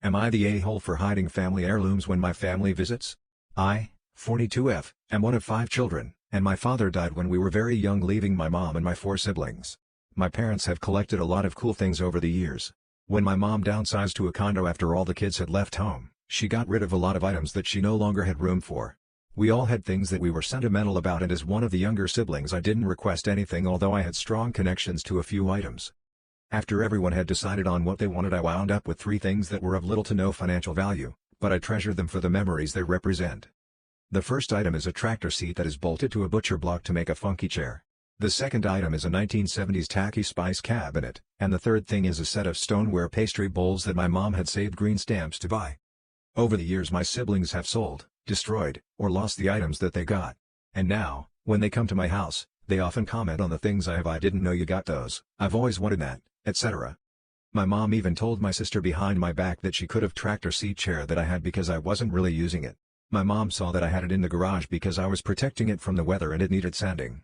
Am I the a-hole for hiding family heirlooms when my family visits? I, 42F, am one of 5 children, and my father died when we were very young, leaving my mom and my 4 siblings. My parents have collected a lot of cool things over the years. When my mom downsized to a condo after all the kids had left home, she got rid of a lot of items that she no longer had room for. We all had things that we were sentimental about, and as one of the younger siblings I didn't request anything, although I had strong connections to a few items. After everyone had decided on what they wanted, I wound up with 3 things that were of little to no financial value, but I treasure them for the memories they represent. The first item is a tractor seat that is bolted to a butcher block to make a funky chair. The second item is a 1970s tacky spice cabinet, and the third thing is a set of stoneware pastry bowls that my mom had saved green stamps to buy. Over the years my siblings have sold, destroyed, or lost the items that they got. And now, when they come to my house, they often comment on the things I have. "I didn't know you got those, I've always wanted that," etc. My mom even told my sister behind my back that she could have tractor seat chair that I had because I wasn't really using it. My mom saw that I had it in the garage because I was protecting it from the weather and it needed sanding.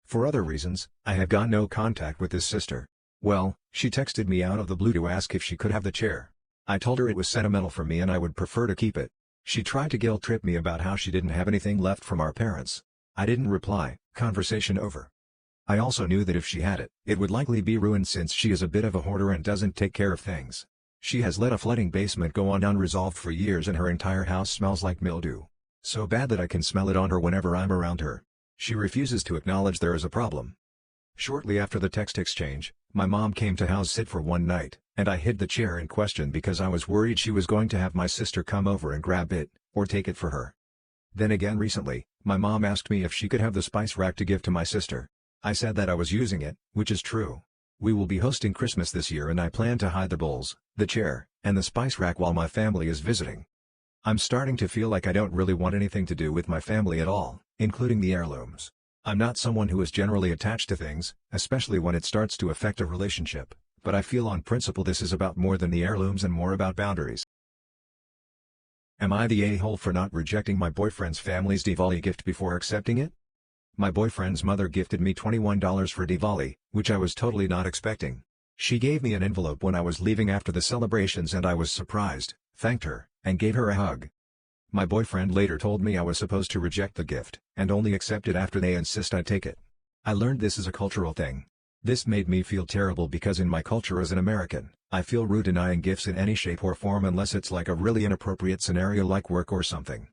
For other reasons, I have got no contact with this sister. Well, she texted me out of the blue to ask if she could have the chair. I told her it was sentimental for me and I would prefer to keep it. She tried to guilt trip me about how she didn't have anything left from our parents. I didn't reply, conversation over. I also knew that if she had it, it would likely be ruined since she is a bit of a hoarder and doesn't take care of things. She has let a flooding basement go on unresolved for years and her entire house smells like mildew. So bad that I can smell it on her whenever I'm around her. She refuses to acknowledge there is a problem. Shortly after the text exchange, my mom came to house sit for one night, and I hid the chair in question because I was worried she was going to have my sister come over and grab it, or take it for her. Then again recently, my mom asked me if she could have the spice rack to give to my sister. I said that I was using it, which is true. We will be hosting Christmas this year and I plan to hide the bowls, the chair, and the spice rack while my family is visiting. I'm starting to feel like I don't really want anything to do with my family at all, including the heirlooms. I'm not someone who is generally attached to things, especially when it starts to affect a relationship, but I feel on principle this is about more than the heirlooms and more about boundaries. Am I the a-hole for not rejecting my boyfriend's family's Diwali gift before accepting it? My boyfriend's mother gifted me $21 for Diwali, which I was totally not expecting. She gave me an envelope when I was leaving after the celebrations and I was surprised, thanked her, and gave her a hug. My boyfriend later told me I was supposed to reject the gift, and only accept it after they insist I take it. I learned this is a cultural thing. This made me feel terrible because in my culture as an American, I feel rude denying gifts in any shape or form unless it's like a really inappropriate scenario like work or something.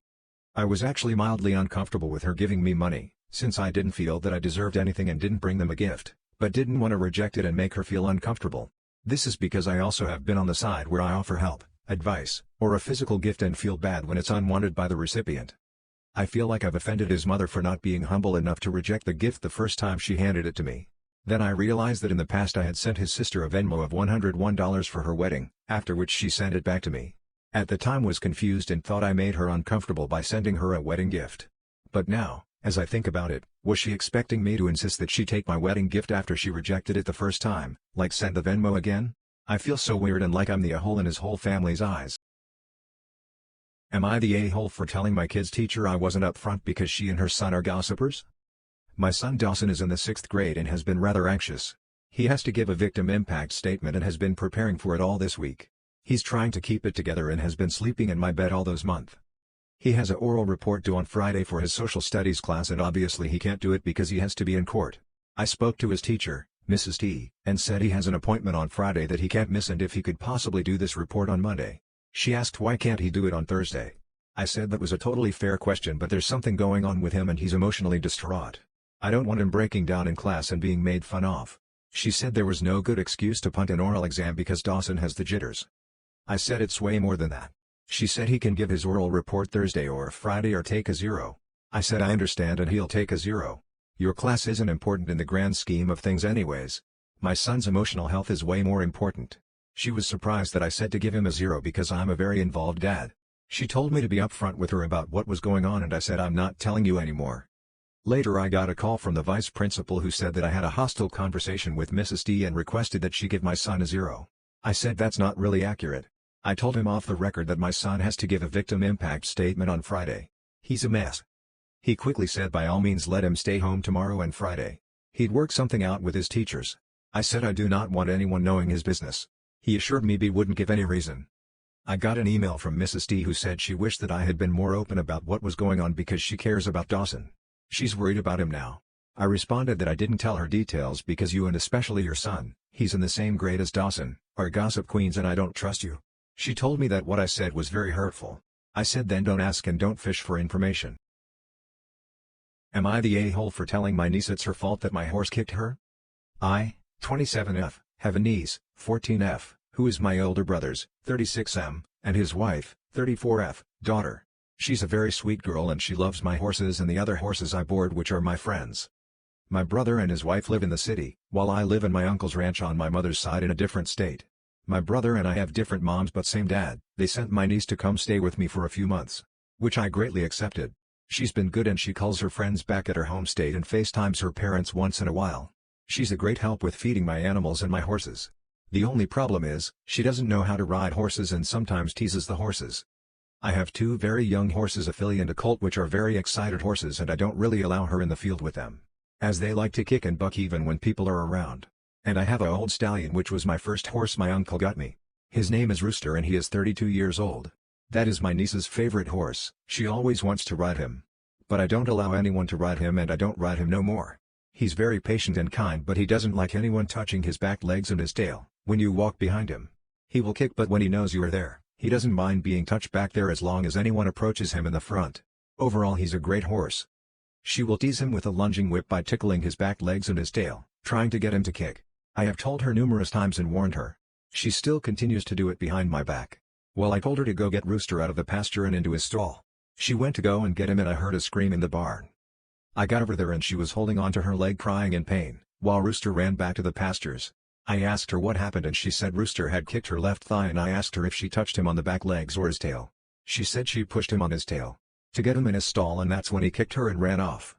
I was actually mildly uncomfortable with her giving me money, since I didn't feel that I deserved anything and didn't bring them a gift, but didn't want to reject it and make her feel uncomfortable. This is because I also have been on the side where I offer help, advice, or a physical gift and feel bad when it's unwanted by the recipient. I feel like I've offended his mother for not being humble enough to reject the gift the first time she handed it to me. Then I realized that in the past I had sent his sister a Venmo of $101 for her wedding, after which she sent it back to me. At the time was confused and thought I made her uncomfortable by sending her a wedding gift. But now, as I think about it, was she expecting me to insist that she take my wedding gift after she rejected it the first time, like send the Venmo again? I feel so weird and like I'm the a-hole in his whole family's eyes. Am I the a-hole for telling my kid's teacher I wasn't upfront because she and her son are gossipers? My son Dawson is in the 6th grade and has been rather anxious. He has to give a victim impact statement and has been preparing for it all this week. He's trying to keep it together and has been sleeping in my bed all those months. He has an oral report due on Friday for his social studies class and obviously he can't do it because he has to be in court. I spoke to his teacher, Mrs. T, and said he has an appointment on Friday that he can't miss and if he could possibly do this report on Monday. She asked why can't he do it on Thursday. I said that was a totally fair question but there's something going on with him and he's emotionally distraught. I don't want him breaking down in class and being made fun of. She said there was no good excuse to punt an oral exam because Dawson has the jitters. I said it's way more than that. She said he can give his oral report Thursday or Friday or take a 0. I said I understand and he'll take a 0. Your class isn't important in the grand scheme of things anyways. My son's emotional health is way more important. She was surprised that I said to give him a 0 because I'm a very involved dad. She told me to be upfront with her about what was going on and I said I'm not telling you anymore. Later I got a call from the vice principal who said that I had a hostile conversation with Mrs. D and requested that she give my son a 0. I said that's not really accurate. I told him off the record that my son has to give a victim impact statement on Friday. He's a mess. He quickly said by all means let him stay home tomorrow and Friday. He'd work something out with his teachers. I said I do not want anyone knowing his business. He assured me he wouldn't give any reason. I got an email from Mrs. T who said she wished that I had been more open about what was going on because she cares about Dawson. She's worried about him now. I responded that I didn't tell her details because you and especially your son, he's in the same grade as Dawson, are gossip queens and I don't trust you. She told me that what I said was very hurtful. I said then don't ask and don't fish for information. Am I the a-hole for telling my niece it's her fault that my horse kicked her? I, 27F, have a niece, 14F, who is my older brother's, 36M, and his wife, 34F, daughter. She's a very sweet girl and she loves my horses and the other horses I board which are my friends. My brother and his wife live in the city, while I live in my uncle's ranch on my mother's side in a different state. My brother and I have different moms but same dad. They sent my niece to come stay with me for a few months, which I greatly accepted. She's been good and she calls her friends back at her home state and FaceTimes her parents once in a while. She's a great help with feeding my animals and my horses. The only problem is, she doesn't know how to ride horses and sometimes teases the horses. I have two very young horses, a filly and a colt, which are very excited horses, and I don't really allow her in the field with them, as they like to kick and buck even when people are around. And I have a old stallion which was my first horse my uncle got me. His name is Rooster and he is 32 years old. That is my niece's favorite horse. She always wants to ride him. But I don't allow anyone to ride him and I don't ride him no more. He's very patient and kind but he doesn't like anyone touching his back legs and his tail. When you walk behind him, he will kick, but when he knows you are there, he doesn't mind being touched back there as long as anyone approaches him in the front. Overall he's a great horse. She will tease him with a lunging whip by tickling his back legs and his tail, trying to get him to kick. I have told her numerous times and warned her. She still continues to do it behind my back. Well, I told her to go get Rooster out of the pasture and into his stall. She went to go and get him and I heard a scream in the barn. I got over there and she was holding onto her leg crying in pain, while Rooster ran back to the pastures. I asked her what happened and she said Rooster had kicked her left thigh and I asked her if she touched him on the back legs or his tail. She said she pushed him on his tail to get him in his stall and that's when he kicked her and ran off.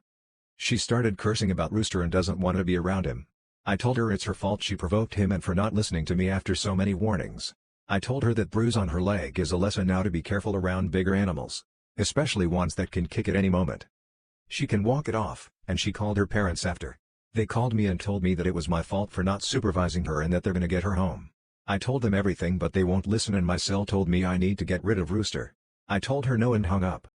She started cursing about Rooster and doesn't want to be around him. I told her it's her fault she provoked him and for not listening to me after so many warnings. I told her that bruise on her leg is a lesson now to be careful around bigger animals, especially ones that can kick at any moment. She can walk it off, and she called her parents after. They called me and told me that it was my fault for not supervising her and that they're gonna get her home. I told them everything but they won't listen and my cell told me I need to get rid of Rooster. I told her no and hung up.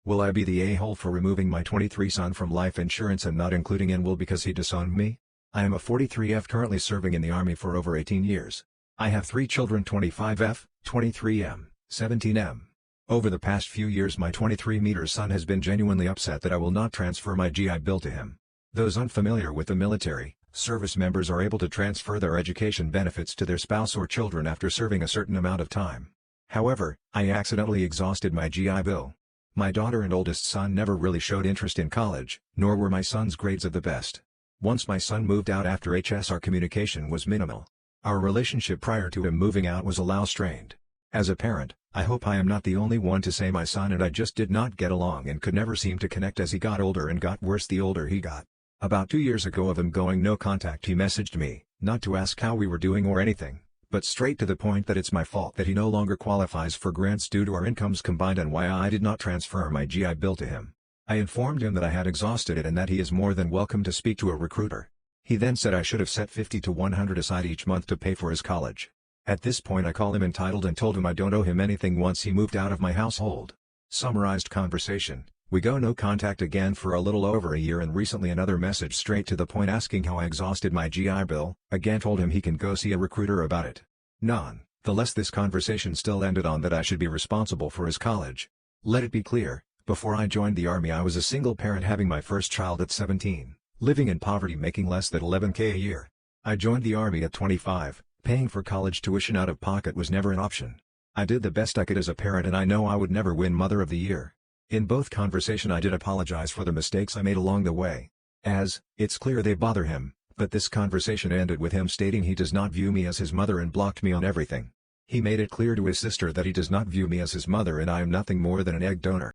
Will I be the a-hole for removing my 23 son from life insurance and not including in will because he disowned me? I am a 43F currently serving in the Army for over 18 years. I have 3 children, 25F, 23M, 17M. Over the past few years my 23-meter son has been genuinely upset that I will not transfer my GI Bill to him. Those unfamiliar with the military, service members are able to transfer their education benefits to their spouse or children after serving a certain amount of time. However, I accidentally exhausted my GI Bill. My daughter and oldest son never really showed interest in college, nor were my son's grades of the best. Once my son moved out after HS our communication was minimal. Our relationship prior to him moving out was a little strained. As a parent, I hope I am not the only one to say my son and I just did not get along and could never seem to connect as he got older and got worse the older he got. About 2 years ago of him going no contact he messaged me, not to ask how we were doing or anything, but straight to the point that it's my fault that he no longer qualifies for grants due to our incomes combined and why I did not transfer my GI Bill to him. I informed him that I had exhausted it and that he is more than welcome to speak to a recruiter. He then said I should have set 50 to 100 aside each month to pay for his college. At this point I called him entitled and told him I don't owe him anything once he moved out of my household. Summarized conversation: we go no contact again for a little over a year and recently another message straight to the point asking how I exhausted my GI Bill, again told him he can go see a recruiter about it. Nonetheless this conversation still ended on that I should be responsible for his college. Let it be clear, before I joined the Army I was a single parent having my first child at 17, living in poverty making less than $11K a year. I joined the Army at 25. Paying for college tuition out of pocket was never an option. I did the best I could as a parent and I know I would never win Mother of the Year. In both conversations I did apologize for the mistakes I made along the way. As, it's clear they bother him, but this conversation ended with him stating he does not view me as his mother and blocked me on everything. He made it clear to his sister that he does not view me as his mother and I am nothing more than an egg donor.